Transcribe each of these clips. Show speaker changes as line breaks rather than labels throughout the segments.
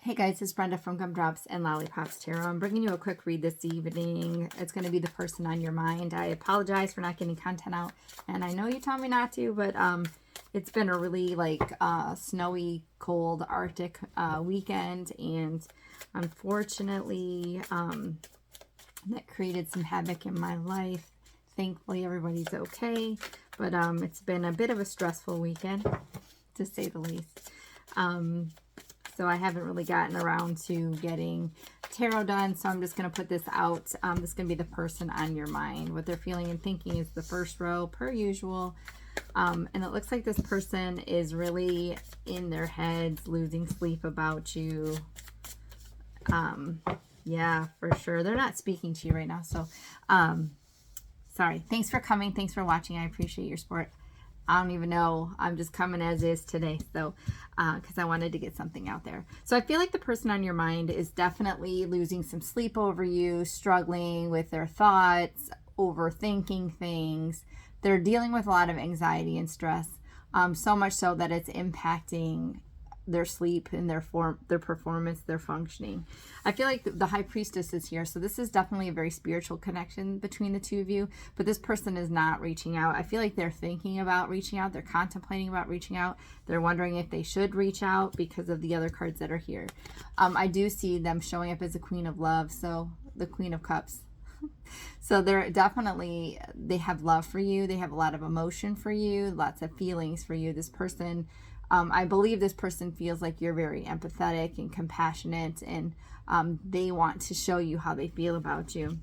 Hey guys, it's Brenda from Gumdrops and Lollipops Tarot. I'm bringing you a quick read this evening. It's going to be the person on your mind. I apologize for not getting content out, and I know you told me not to, but it's been a really snowy, cold, Arctic weekend, and unfortunately that created some havoc in my life. Thankfully everybody's okay, but it's been a bit of a stressful weekend, to say the least. So I haven't really gotten around to getting tarot done, so I'm just going to put this out. This is going to be the person on your mind. What they're feeling and thinking is the first row, per usual. And it looks like this person is really in their heads, losing sleep about you. Yeah, for sure. They're not speaking to you right now, so sorry. Thanks for coming. Thanks for watching. I appreciate your support. I don't even know. I'm just coming as is today. So, because I wanted to get something out there. So I feel like the person on your mind is definitely losing some sleep over you, struggling with their thoughts, overthinking things. They're dealing with a lot of anxiety and stress, so much so that it's impacting their sleep and their performance, their functioning. I feel like the High Priestess is here, so this is definitely a very spiritual connection between the two of you, but this person is not reaching out. I feel like they're thinking about reaching out. They're contemplating about reaching out. They're wondering if they should reach out because of the other cards that are here. I do see them showing up as a Queen of Love, so the Queen of Cups. So they're definitely, they have love for you. They have a lot of emotion for you, lots of feelings for you. This person, I believe this person feels like you're very empathetic and compassionate, and they want to show you how they feel about you.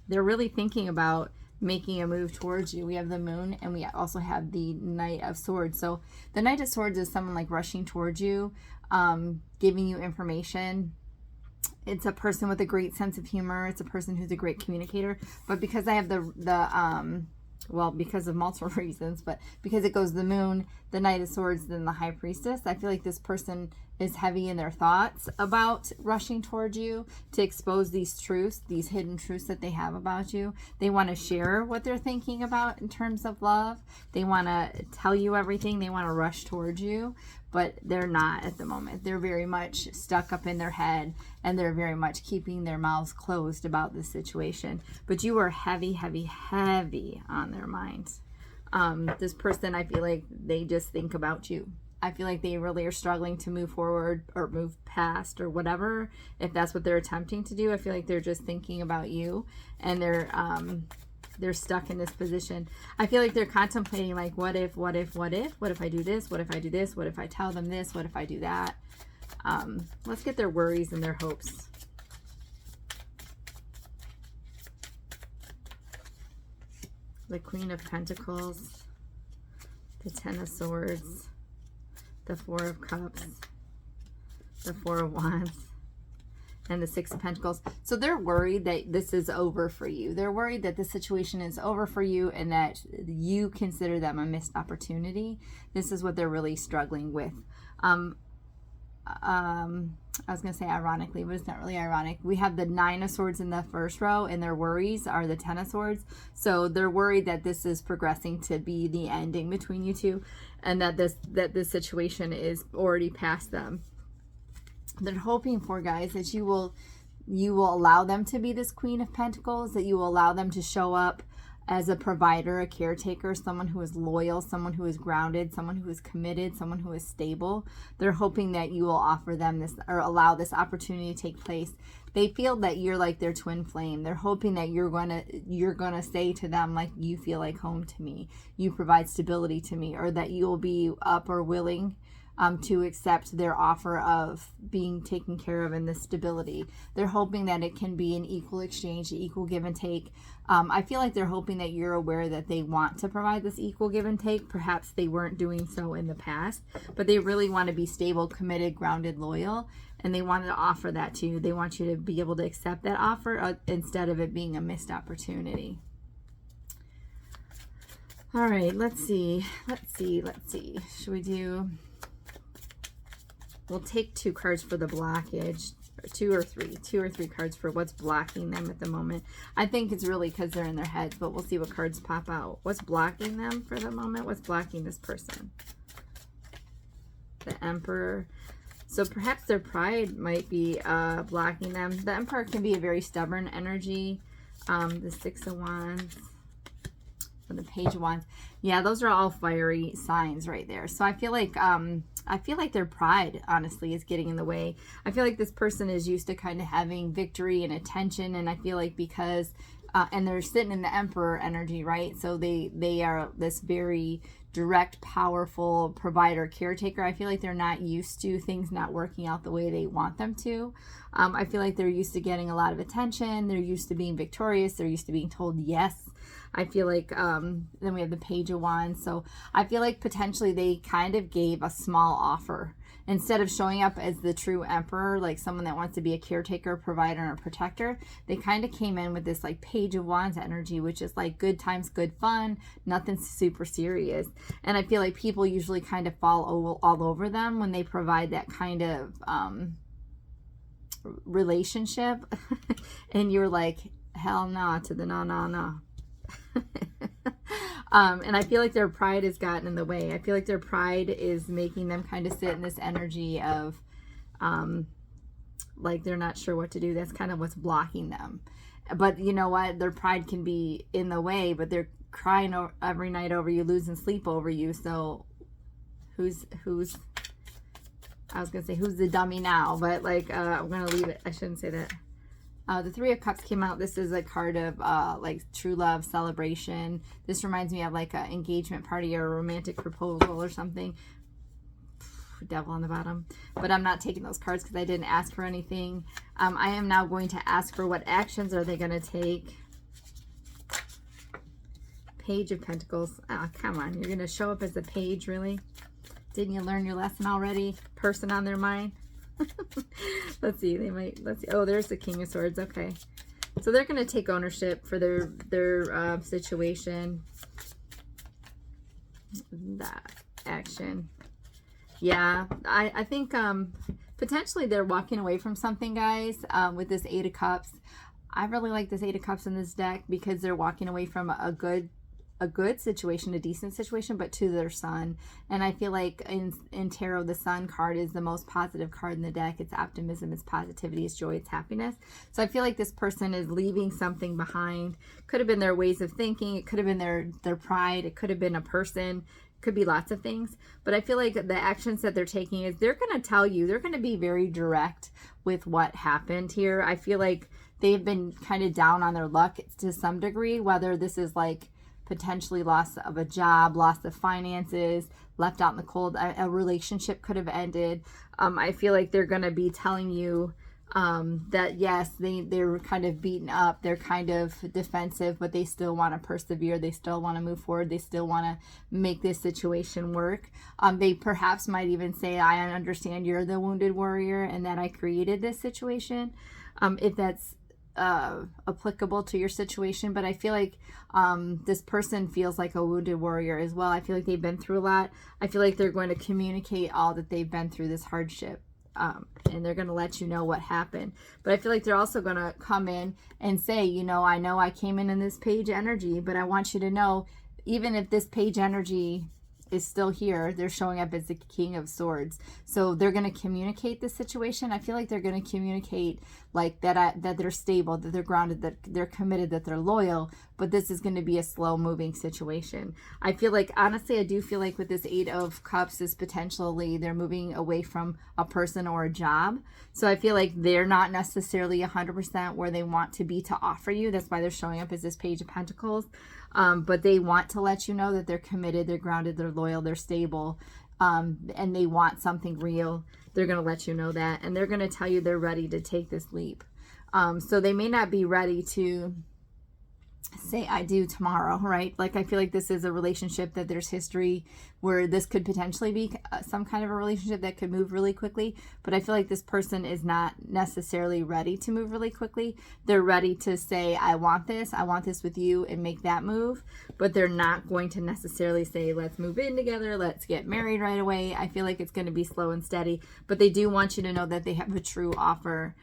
They're really thinking about making a move towards you. We have the Moon, and we also have the Knight of Swords. So the Knight of Swords is someone like rushing towards you, giving you information. It's a person with a great sense of humor. It's a person who's a great communicator. But because I have well, because of multiple reasons, but because it goes the Moon, the Knight of Swords, then the High Priestess, I feel like this person is heavy in their thoughts about rushing towards you to expose these truths, these hidden truths that they have about you. They want to share what they're thinking about in terms of love. They want to tell you everything. They want to rush towards you, but they're not at the moment. They're very much stuck up in their head, and they're very much keeping their mouths closed about this situation. But you are heavy, heavy, heavy on their minds. This person, I feel like they just think about you. I feel like they really are struggling to move forward or move past or whatever, if that's what they're attempting to do. I feel like they're just thinking about you, and they're stuck in this position. I feel like they're contemplating, like, what if I do this? What if I do this? What if I tell them this? What if I do that? Let's get their worries and their hopes. The Queen of Pentacles, the Ten of Swords, the Four of Cups, the Four of Wands, and the Six of Pentacles. So they're worried that this is over for you. They're worried that the situation is over for you and that you consider them a missed opportunity. This is what they're really struggling with. I was going to say ironically, but it's not really ironic. We have the Nine of Swords in the first row, and their worries are the Ten of Swords. So they're worried that this is progressing to be the ending between you two, and that this situation is already past them. They're hoping for, guys, that you will allow them to be this Queen of Pentacles, that you will allow them to show up as a provider, a caretaker, someone who is loyal, someone who is grounded, someone who is committed, someone who is stable. They're hoping that you will offer them this, or allow this opportunity to take place. They feel that you're like their twin flame. They're hoping that you're gonna say to them, like, you feel like home to me, you provide stability to me, or that you will be up or willing to accept their offer of being taken care of in this stability. They're hoping that it can be an equal exchange, an equal give and take. I feel like they're hoping that you're aware that they want to provide this equal give and take. Perhaps they weren't doing so in the past, but they really want to be stable, committed, grounded, loyal, and they want to offer that to you. They want you to be able to accept that offer instead of it being a missed opportunity. All right, let's see. Should we do... We'll take two cards for the blockage, or two or three cards for what's blocking them at the moment. I think it's really because they're in their heads, but we'll see what cards pop out. What's blocking them for the moment? What's blocking this person? The Emperor. So perhaps their pride might be blocking them. The Emperor can be a very stubborn energy. The Six of Wands and the Page of Wands. Yeah, those are all fiery signs right there. So I feel like their pride, honestly, is getting in the way. I feel like this person is used to kind of having victory and attention, and I feel like because and they're sitting in the Emperor energy, right? So they are this very direct, powerful provider, caretaker. I feel like they're not used to things not working out the way they want them to. I feel like they're used to getting a lot of attention. They're used to being victorious. They're used to being told yes. I feel like then we have the Page of Wands. So I feel like potentially they kind of gave a small offer. Instead of showing up as the true Emperor, like someone that wants to be a caretaker, provider, and a protector, they kind of came in with this like Page of Wands energy, which is like good times, good fun, nothing super serious. And I feel like people usually kind of fall all over them when they provide that kind of relationship. And you're like, hell nah to the no. And I feel like their pride has gotten in the way. I feel like their pride is making them kind of sit in this energy of like they're not sure what to do. That's kind of what's blocking them. But you know what? Their pride can be in the way, but they're crying every night over you, losing sleep over you. So who's I was gonna say who's the dummy now, but like I'm gonna leave it. I shouldn't say that. The Three of Cups came out. This is a card of like true love, celebration. This reminds me of like an engagement party or a romantic proposal or something. Devil on the bottom. But I'm not taking those cards because I didn't ask for anything. I am now going to ask for what actions are they going to take. Page of Pentacles. Oh, come on. You're going to show up as a page, really? Didn't you learn your lesson already? Person on their mind? Let's see. Let's see. Oh, there's the King of Swords. Okay. So they're going to take ownership for their situation. That action. Yeah. I think potentially they're walking away from something, guys, with this Eight of Cups. I really like this Eight of Cups in this deck because they're walking away from a good situation, a decent situation, but to their sun. And I feel like in tarot, the sun card is the most positive card in the deck. It's optimism, it's positivity, it's joy, it's happiness. So I feel like this person is leaving something behind. Could have been their ways of thinking. It could have been their pride. It could have been a person. Could be lots of things. But I feel like the actions that they're taking is they're going to tell you, they're going to be very direct with what happened here. I feel like they've been kind of down on their luck to some degree, whether this is like potentially loss of a job, loss of finances, left out in the cold, a relationship could have ended. I feel like they're going to be telling you that yes, they're kind of beaten up, they're kind of defensive, but they still want to persevere, they still want to move forward, they still want to make this situation work. They perhaps might even say, I understand you're the wounded warrior and that I created this situation, if that's applicable to your situation. But I feel like this person feels like a wounded warrior as well. I feel like they've been through a lot. I feel like they're going to communicate all that they've been through, this hardship, and they're going to let you know what happened. But I feel like they're also going to come in and say, you know I came in this page energy, but I want you to know, even if this page energy is still here, they're showing up as the King of Swords. So they're going to communicate this situation. I feel like they're going to communicate like that they're stable, that they're grounded, that they're committed, that they're loyal, but this is going to be a slow moving situation. I feel like, honestly, I do feel like with this Eight of Cups is potentially they're moving away from a person or a job. So I feel like they're not necessarily 100% where they want to be to offer you. That's why they're showing up as this Page of Pentacles. But they want to let you know that they're committed, they're grounded, they're loyal, they're stable, and they want something real. They're going to let you know that, and they're going to tell you they're ready to take this leap. So they may not be ready to say I do tomorrow, right? Like I feel like this is a relationship that there's history where this could potentially be some kind of a relationship that could move really quickly, but I feel like this person is not necessarily ready to move really quickly. They're ready to say I want this with you, and make that move, but they're not going to necessarily say let's move in together, let's get married right away. I feel like it's going to be slow and steady, but they do want you to know that they have a true offer,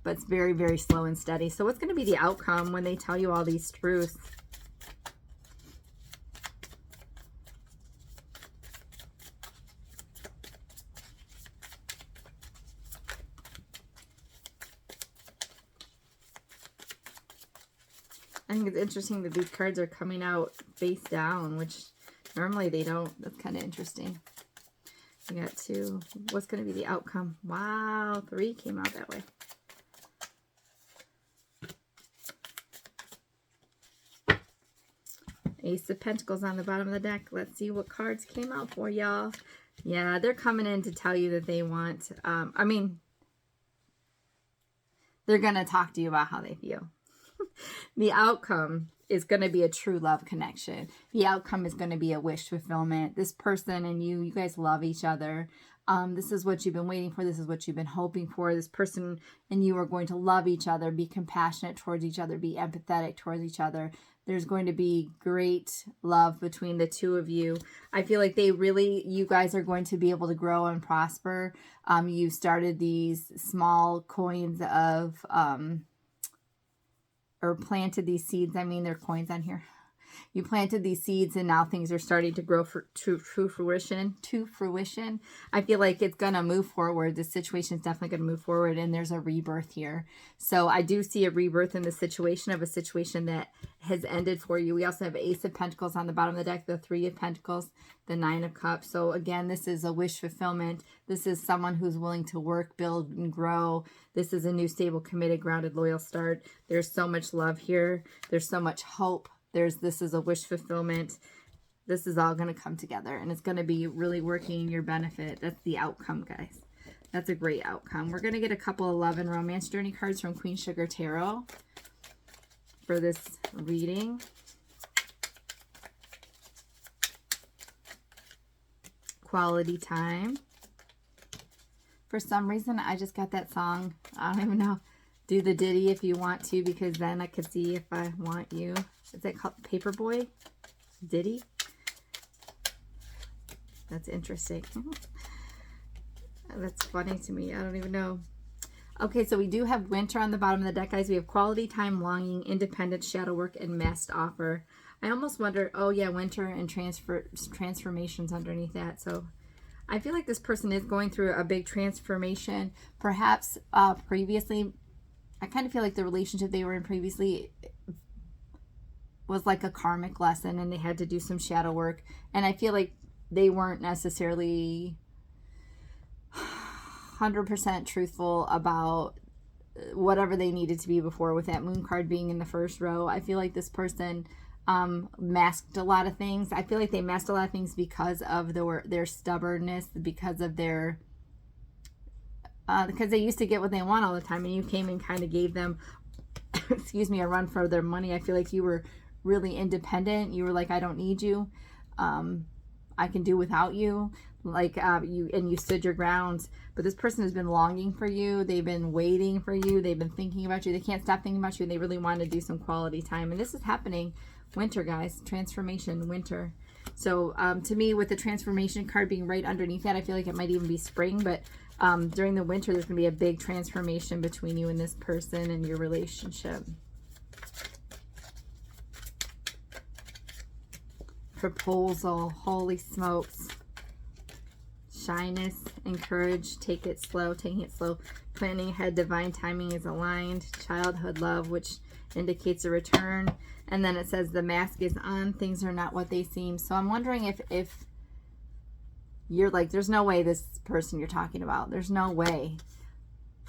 but it's very, very slow and steady. So what's going to be the outcome when they tell you all these truths? I think it's interesting that these cards are coming out face down, which normally they don't. That's kind of interesting. We got 2. What's going to be the outcome? Wow, 3 came out that way. Ace of Pentacles on the bottom of the deck. Let's see what cards came out for y'all. Yeah, they're coming in to tell you that they want, I mean, they're going to talk to you about how they feel. The outcome is going to be a true love connection. The outcome is going to be a wish fulfillment. This person and you guys love each other. This is what you've been waiting for. This is what you've been hoping for. This person and you are going to love each other, be compassionate towards each other, be empathetic towards each other. There's going to be great love between the two of you. I feel like you guys are going to be able to grow and prosper. You started these small coins of, or planted these seeds. I mean, there are coins on here. You planted these seeds and now things are starting to grow to fruition. I feel like it's going to move forward. This situation is definitely going to move forward and there's a rebirth here. So I do see a rebirth in the situation of a situation that has ended for you. We also have Ace of Pentacles on the bottom of the deck, the 3 of Pentacles, the 9 of Cups. So again, this is a wish fulfillment. This is someone who's willing to work, build, and grow. This is a new, stable, committed, grounded, loyal start. There's so much love here. There's so much hope. This is a wish fulfillment. This is all going to come together and it's going to be really working in your benefit. That's the outcome, guys. That's a great outcome. We're going to get a couple of love and romance journey cards from Queen Sugar Tarot for this reading. Quality time. For some reason, I just got that song. I don't even know. Do the ditty if you want to, because then I could see if I want you. Is that called Paperboy? Ditty? That's interesting. That's funny to me. I don't even know. Okay, so we do have winter on the bottom of the deck, guys. We have quality time, longing, independent, shadow work, and masked offer. I almost wonder, oh yeah, winter and transformations underneath that. So I feel like this person is going through a big transformation. Perhaps previously, I kind of feel like the relationship they were in previously was like a karmic lesson and they had to do some shadow work. And I feel like they weren't necessarily 100% truthful about whatever they needed to be before, with that moon card being in the first row. I feel like this person masked a lot of things. I feel like they masked a lot of things because of their stubbornness, because of their because they used to get what they want all the time, and you came and kind of gave them excuse me, a run for their money. I feel like you were really independent. You were like, I don't need you. I can do without you. Like you stood your ground. But this person has been longing for you. They've been waiting for you. They've been thinking about you. They can't stop thinking about you. And they really want to do some quality time. And this is happening winter, guys. Transformation, winter. So to me, with the transformation card being right underneath that, I feel like it might even be spring. But during the winter, there's going to be a big transformation between you and this person and your relationship. Proposal. Holy smokes. Shyness, encourage, take it slow, taking it slow, planning ahead, divine timing is aligned, childhood love, which indicates a return, and then it says the mask is on, things are not what they seem. So I'm wondering if you're like, there's no way this person you're talking about, there's no way.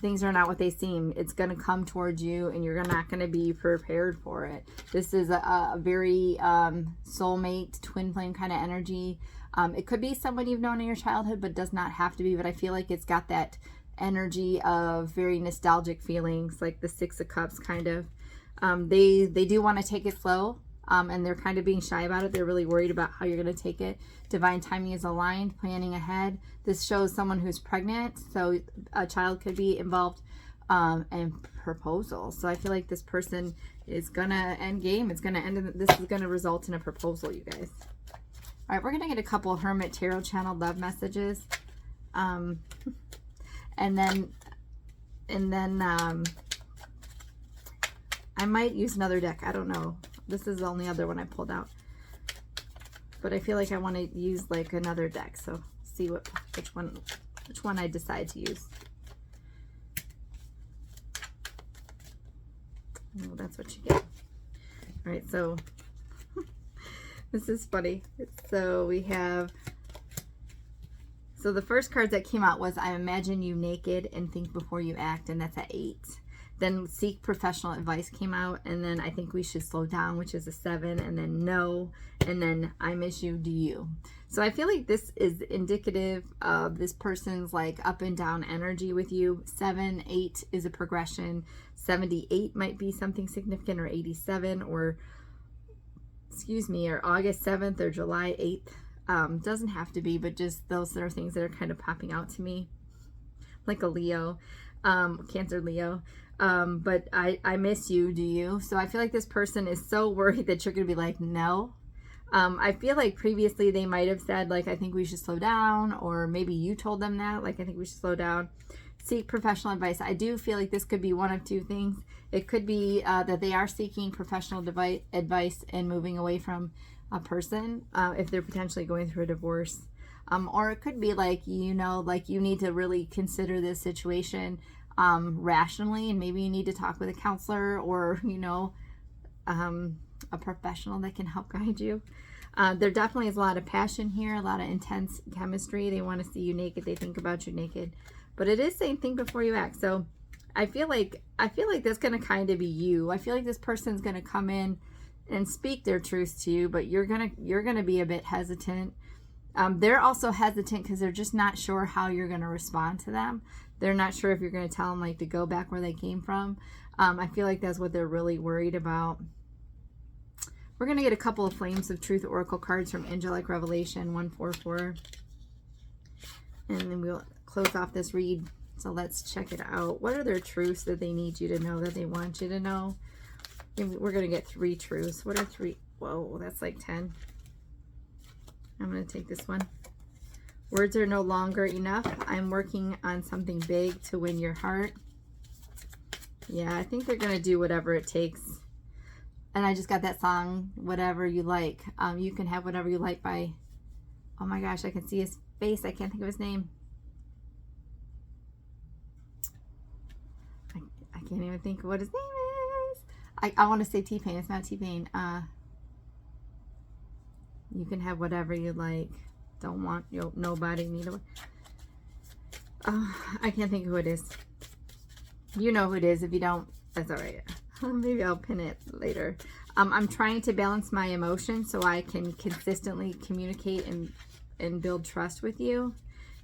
Things are not what they seem. It's going to come towards you and you're not going to be prepared for it. This is a very soulmate, twin flame kind of energy. It could be someone you've known in your childhood, but does not have to be. But I feel like it's got that energy of very nostalgic feelings, like the 6 of Cups kind of. They do want to take it slow, and they're kind of being shy about it. They're really worried about how you're going to take it. Divine timing is aligned, planning ahead. This shows someone who's pregnant, so a child could be involved, and proposal. So I feel like this person is going to end game. It's going to end. This is going to result in a proposal, you guys. All right, we're going to get a couple of Hermit Tarot channel love messages. And then I might use another deck. I don't know. This is the only other one I pulled out. But I feel like I want to use like another deck. So see which one I decide to use. Oh, that's what you get. All right, so this is funny. So we have, so the first card that came out was I imagine you naked and think before you act, and that's at 8. Then seek professional advice came out, and then I think we should slow down, which is a 7, and then no, and then I miss you, do you? So I feel like this is indicative of this person's like up and down energy with you. 7, 8 is a progression. 78 might be something significant, or 87, or excuse me, or August 7th or July 8th. Doesn't have to be, but just those are things that are kind of popping out to me, like a Leo, Cancer, Leo. But I miss you, do you? So I feel like this person is so worried that you're going to be like, no. I feel like previously they might have said, like, I think we should slow down, or maybe you told them that, like, I think we should slow down. Seek professional advice. I do feel like this could be one of two things. It could be that they are seeking professional advice and moving away from a person if they're potentially going through a divorce. Or it could be like, you know, like you need to really consider this situation rationally, and maybe you need to talk with a counselor, or, you know, a professional that can help guide you. There definitely is a lot of passion here, a lot of intense chemistry. They want to see you naked. They think about you naked. But it is saying think before you act. So I feel like that's going to kind of be you. I feel like this person's going to come in and speak their truth to you, but you're going to be a bit hesitant. They're also hesitant because they're just not sure how you're going to respond to them. They're not sure if you're going to tell them like to go back where they came from. I feel like that's what they're really worried about. We're going to get a couple of Flames of Truth Oracle cards from Angelic Revelation 144. And then we'll close off this read. So let's check it out. What are their truths that they need you to know, that they want you to know? We're going to get 3 truths. What are 3? Whoa, that's like 10. I'm going to take this one. Words are no longer enough. I'm working on something big to win your heart. Yeah, I think they're going to do whatever it takes. And I just got that song, Whatever You Like. You Can Have Whatever You Like by, oh my gosh, I can see his face. I can't think of his name. I can't even think of what his name is. I want to say T-Pain. It's not T-Pain. You can have whatever you like. Don't want nobody. Need a. I can't think of who it is. You know who it is. If you don't, that's all right. Maybe I'll pin it later. I'm trying to balance my emotions so I can consistently communicate and build trust with you.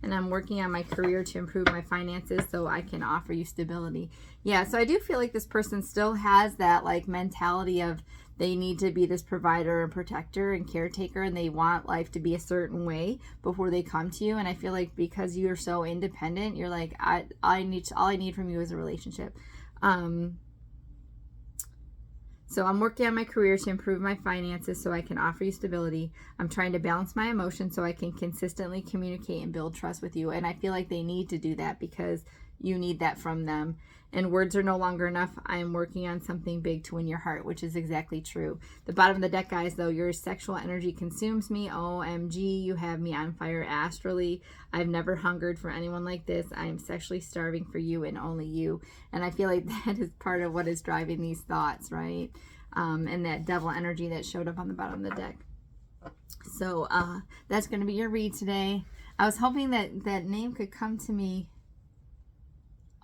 And I'm working on my career to improve my finances so I can offer you stability. Yeah, so I do feel like this person still has that like mentality of they need to be this provider and protector and caretaker, and they want life to be a certain way before they come to you. And I feel like because you're so independent, you're like, all I need from you is a relationship. So I'm working on my career to improve my finances so I can offer you stability. I'm trying to balance my emotions so I can consistently communicate and build trust with you. And I feel like they need to do that because you need that from them. And words are no longer enough. I am working on something big to win your heart, which is exactly true. The bottom of the deck, guys, though, your sexual energy consumes me. OMG, you have me on fire astrally. I've never hungered for anyone like this. I am sexually starving for you and only you. And I feel like that is part of what is driving these thoughts, right? And that devil energy that showed up on the bottom of the deck. So that's going to be your read today. I was hoping that that name could come to me.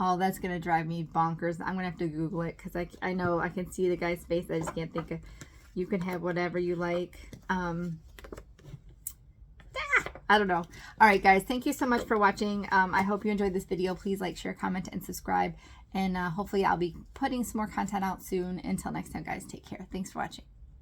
Oh, that's going to drive me bonkers. I'm going to have to Google it because I know I can see the guy's face. I just can't think of. You can have whatever you like. I don't know. All right, guys. Thank you so much for watching. I hope you enjoyed this video. Please like, share, comment, and subscribe. And hopefully I'll be putting some more content out soon. Until next time, guys, take care. Thanks for watching.